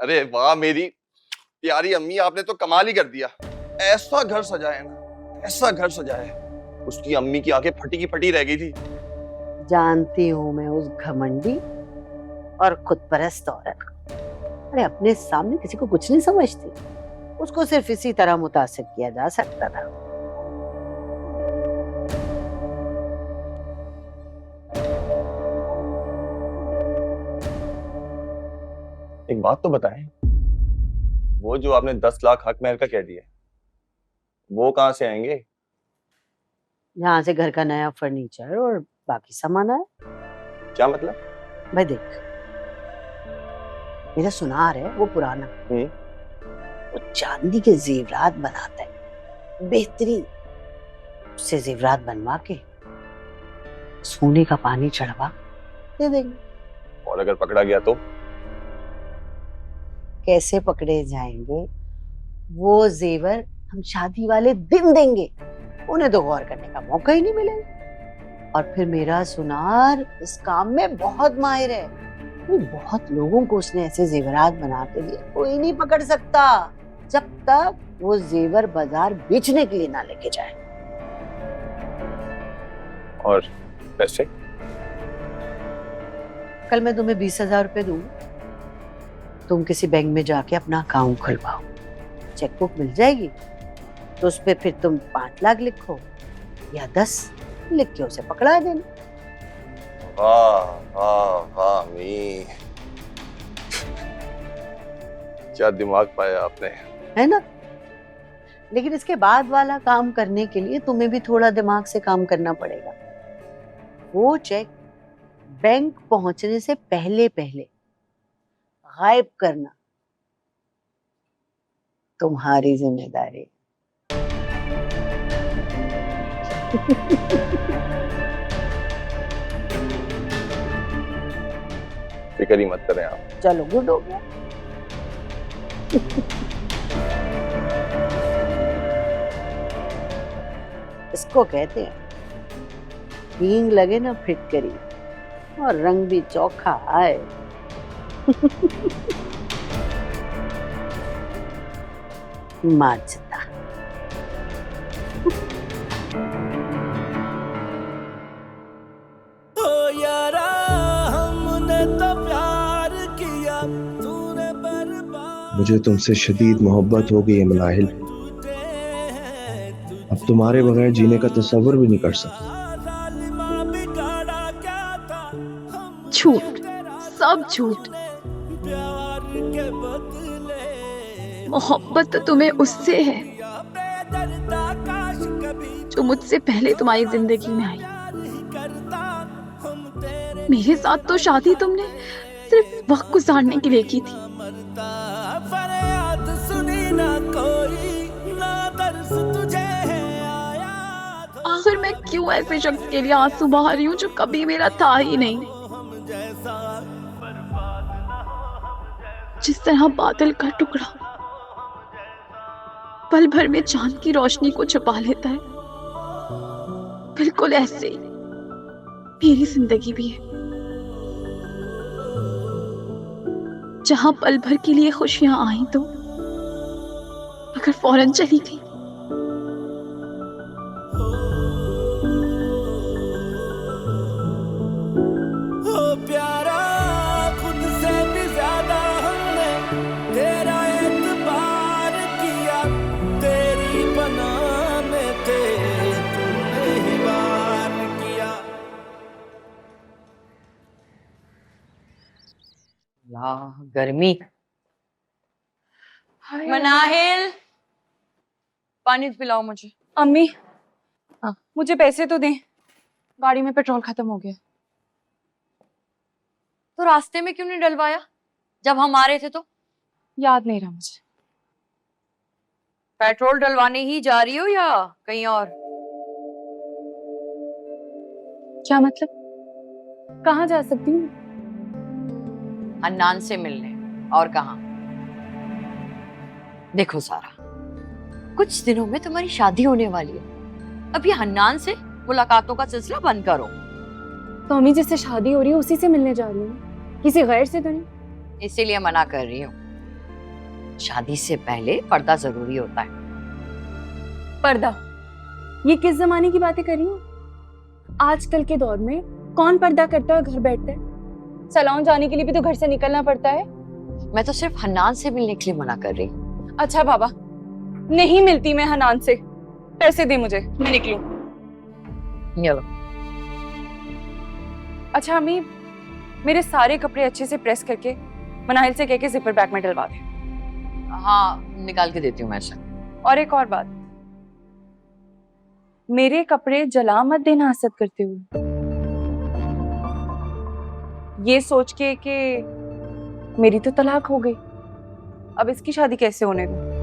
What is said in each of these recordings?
अरे वाह मेरी प्यारी अम्मी, आपने तो कमाल ही कर दिया। ऐसा घर सजाया ना, ऐसा घर सजाया है। उसकी अम्मी की आंखें फटी की फटी रह गई थी। जानती हूँ मैं उस घमंडी और खुदपरस्त औरत को। अरे अपने सामने किसी को कुछ नहीं समझती, उसको सिर्फ इसी तरह मुतासिर किया जा सकता था। एक बात तो बताएं, वो जो आपने 10 लाख हक महर का कह दिया, वो कहाँ से आएंगे? यहाँ से घर का नया फर्नीचर और बाकी सामान है। क्या मतलब? भाई देख, मेरा सुनार है वो पुराना, वो चांदी के जेवरात बनाता है बेहतरीन। उससे जेवरात बनवा के सोने का पानी चढ़वा दे देंगे। और अगर पकड़ा गया तो? कैसे पकड़े जाएंगे? वो जेवर हम शादी वाले दिन देंगे, उन्हें तो गौर करने का मौका ही नहीं मिलेगा। और फिर मेरा सुनार इस काम में बहुत माहिर है, बहुत लोगों को उसने ऐसे जेवरात बना के दिए, कोई नहीं पकड़ सकता जब तक वो जेवर बाजार बेचने के लिए ना लेके जाए। और पैसे? कल मैं तुम्हें 20,000 रुपए दूंगी, तुम किसी बैंक में जाके अपना अकाउंट खुलवाओ, चेकबुक मिल जाएगी तो उस पे फिर तुम 5 लाख लिखो या 10 लिख के उसे पकड़ा देना। वाह वाह वाह अम्मी, क्या दिमाग पाया आपने, है ना? लेकिन इसके बाद वाला काम करने के लिए तुम्हें भी थोड़ा दिमाग से काम करना पड़ेगा। वो चेक बैंक पहुंचने से पहले पहले गायब करना तुम्हारी जिम्मेदारी। फिक्र ही मत करें आप। चलो गुड हो गया। इसको कहते हैं हींग लगे ना फिटकरी और रंग भी चोखा आए। माजता। यारा हमने तो प्यार किया, तूने बर्बाद। मुझे तुमसे शदीद मोहब्बत हो गई है मनाहिल। अब तुम्हारे बगैर जीने का तस्वर भी नहीं कर सकता। झूठ, सब झूठ। मोहब्बत तो तुम्हें उससे है जो मुझसे पहले तुम्हारी जिंदगी में आई। मेरे साथ तो शादी तुमने सिर्फ वक्त गुजारने के लिए की थी। आखिर मैं क्यों ऐसे शख्स के लिए आंसू बहा रही हूँ जो कभी मेरा था ही नहीं। जिस तरह बादल का टुकड़ा पल भर में चांद की रोशनी को छुपा लेता है, बिल्कुल ऐसे ही मेरी जिंदगी भी है। जहां पल भर के लिए खुशियां आई तो अगर फौरन चली गई। गर्मी। मनाहिल, पानी पिलाओ मुझे। अम्मी, हाँ। मुझे पैसे तो दें, गाड़ी में पेट्रोल खत्म हो गया। तो रास्ते में क्यों नहीं डलवाया जब हम आ रहे थे तो? याद नहीं रहा मुझे। पेट्रोल डलवाने ही जा रही हो या कहीं और? क्या मतलब? कहाँ जा सकती हूँ? हन्नान से मिलने, और कहाँ? देखो सारा, कुछ दिनों में तुम्हारी शादी होने वाली है। अब ये हन्नान से मुलाकातों का सिलसिला बंद करो। तो अम्मी जिससे शादी हो रही है उसी से मिलने जा रही हूँ, किसी गैर से तो नहीं। इसीलिए मना कर रही हूँ। शादी से पहले पर्दा जरूरी होता है। पर्दा? ये किस जमाने की बातें कर रही हो? आजकल के दौर में कौन पर्दा करता है और घर बैठता है? सैलून जाने के लिए भी तो घर से निकलना पड़ता है। मैं तो सिर्फ हन्नान से मिलने के लिए मना कर रही हूँ। अच्छा बाबा, नहीं मिलती मैं हनान से। पैसे दे मुझे, मैं निकलूं। ये लो। अच्छा अम्मी, मेरे सारे कपड़े अच्छे से प्रेस करके मनाहिल से कह के जिपर बैग में डलवा दे। हाँ, निकाल के देती हूँ मैं ऐसा। और एक और बात, मेरे कपड़े जला मत देना हसद करते हुए, ये सोच के कि मेरी तो तलाक हो गई, अब इसकी शादी कैसे होने दूं?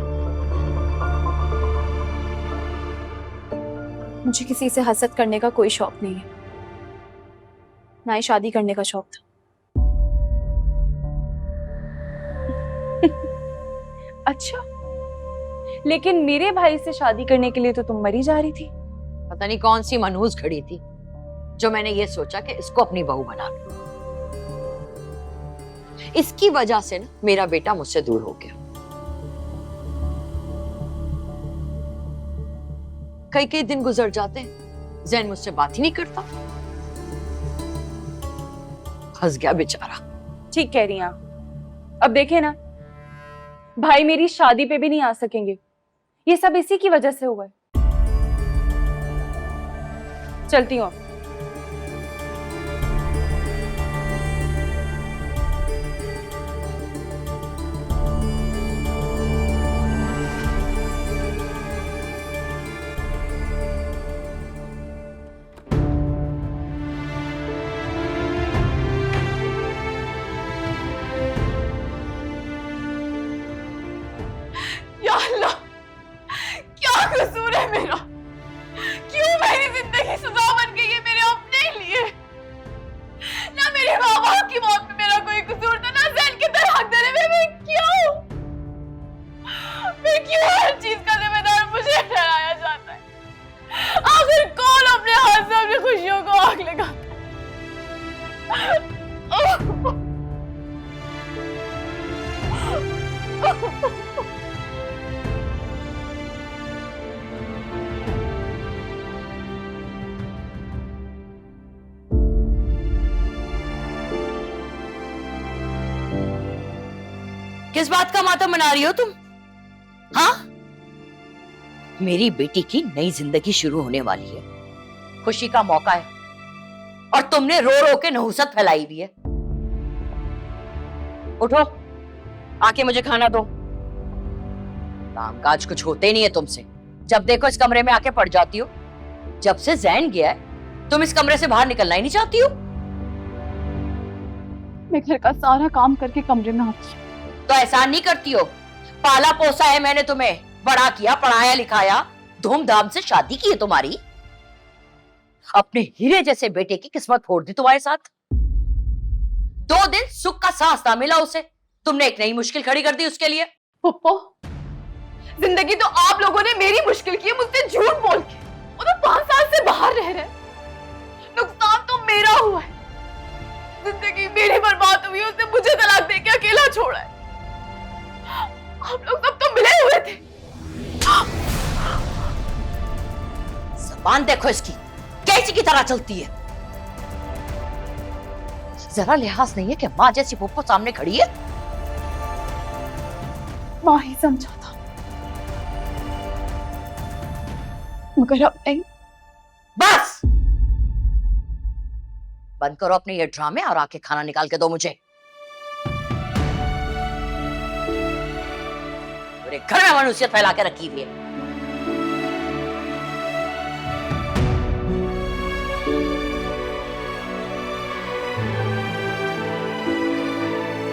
मुझे किसी से हसद करने का कोई शौक नहीं है, ना ही शादी करने का शौक था। अच्छा, लेकिन मेरे भाई से शादी करने के लिए तो तुम मरी जा रही थी। पता नहीं कौन सी मनहूस घड़ी थी जो मैंने ये सोचा कि इसको अपनी बहू बना लूं। इसकी वजह से ना मेरा बेटा मुझसे दूर हो गया। कई कई दिन गुजर जाते हैं, जैन मुझसे बात ही नहीं करता। फंस गया बेचारा। ठीक कह रही हैं आप। अब देखे ना, भाई मेरी शादी पे भी नहीं आ सकेंगे। ये सब इसी की वजह से हुआ है। चलती हूँ। या अल्लाह, क्या कसूर है मेरा? क्यों मेरी जिंदगी सजा बन गई है मेरे अपने लिए? ना मेरे माँ बाप की मौत में मेरा कोई कसूर था, ना जैन के तलाक देने में। मैं क्यों हर चीज का जिम्मेदार मुझे ठहराया जाता है? आखिर कौन अपने हाथ से अपनी खुशियों को आग लगाता है? किस बात का मातम मना रही हो तुम? हाँ, मेरी बेटी की नई जिंदगी शुरू होने वाली है, खुशी का मौका है, और तुमने रो रो के नहुसत फैलाई हुई है। उठो, आके मुझे खाना दो। कामकाज कुछ होते ही नहीं है तुमसे। जब देखो इस कमरे में आके पड़ जाती हो। जब से जैन गया है तुम इस कमरे से बाहर निकलना ही नहीं चाहती हो। मैं घर का सारा काम करके कमरे में आती हूँ। तो एहसान नहीं करती हो? पाला पोसा है मैंने तुम्हें, बड़ा किया, पढ़ाया लिखाया, धूमधाम से शादी की है तुम्हारी। अपने हीरे जैसे बेटे की किस्मत फोड़ दी तुम्हारे साथ। 2 दिन सुख का सांस ना मिला उसे, तुमने एक नई मुश्किल खड़ी कर दी उसके लिए। पप्पो, जिंदगी तो आप लोगों ने मेरी मुश्किल की है, मुझसे झूठ बोल के। वो तो 5 साल से बाहर रह रहे, नुकसान तो मेरा हुआ है। जिंदगी मेरी बर्बाद हुई, उसने मुझे तलाक देके अकेला छोड़ा है। आप लोग सब तो मिले हुए थे। जबान देखो इसकी कैसी की तरह चलती है। जरा लिहाज नहीं है कि माँ जैसी पुप्पो सामने खड़ी है। माँ ही समझा था, मगर अब नहीं। बस बंद करो अपने ये ड्रामे और आके खाना निकाल के दो मुझे। मेरे घर में मनुष्यत फैला के रखी हुई है।